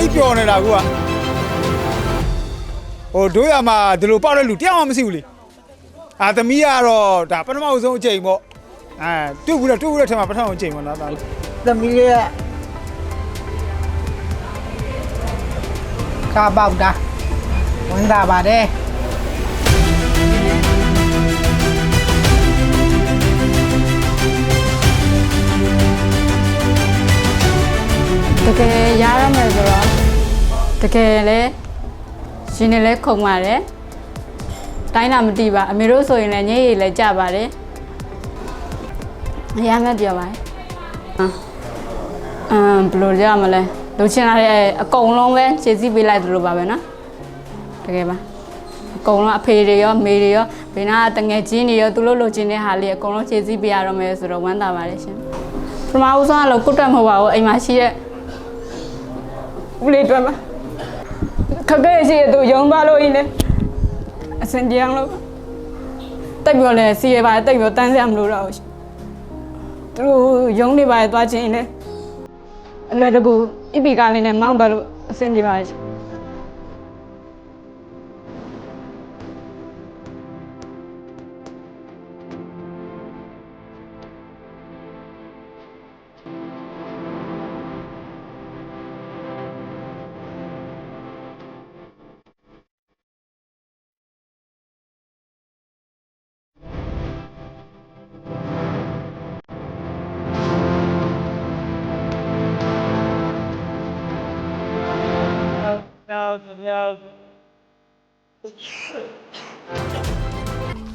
ကြီးပျော်နေတာကူကဟိုတို့ရမှာဒီလိုပေါက်တဲ့လူတယောက်မှမရှိဘူးလေသမီးကတော့ဒါပထမဆုံးအချိန်ပေါ့တွေ့ဘူးတဲ့ထက်မှာပထမဆုံးအချိန်ပေါ့နော်သမီးရဲ့ခါပေါက်တာဝန်တာပါတယ်တကယ်ရရမယ်ဆိုတော့တကယ်လဲရှင်နေလဲခုံပါတယ်တိုင်းလာမတိပါအမေတို့ဆိုရင်လည်းညရည်လည်းကြပါတယ်အများနဲ့ပြောပါတယ်ဘယ်လိုကြမလဲလူချင်းလာတဲ့အကုန်လုံးပဲခြေစည်းပေးလိုက်သလိုပါပဲနော်တကယ်ပါအကုန်လုံးအဖေတွေရောမေတွေရောဘေးနာတငယ်ချင်းတွေရောသူတို့လိုချင်တဲ့ဟာလေးအကုန်လုံးခြေစည်းပေးရတော့မယ်ဆိုတော့ဝမ်းသာပါတယ်ရှင်ပထမဦးဆုံးကတော့ကုတ်တက်မဟုတ်ပါဘူးအိမ်မှာရှိတဲ့ဦးလေးတွေ့မှာခက်ခဲရှိရသူရုံသွားလို့ရင်းနဲ့အစင်ကြအောင်လို့တက်ပြောလဲစီရပါတက်ပြောတန်းစရာမလိုတော့ဘူးသူတို့ရုံနေပါသွားချင်းနဲ့အလွယ်တကူအပီကားလေးနဲ့မောင်းပါလို့အစင်ကြပါရဲ့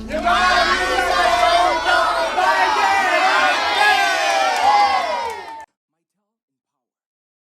ညီမ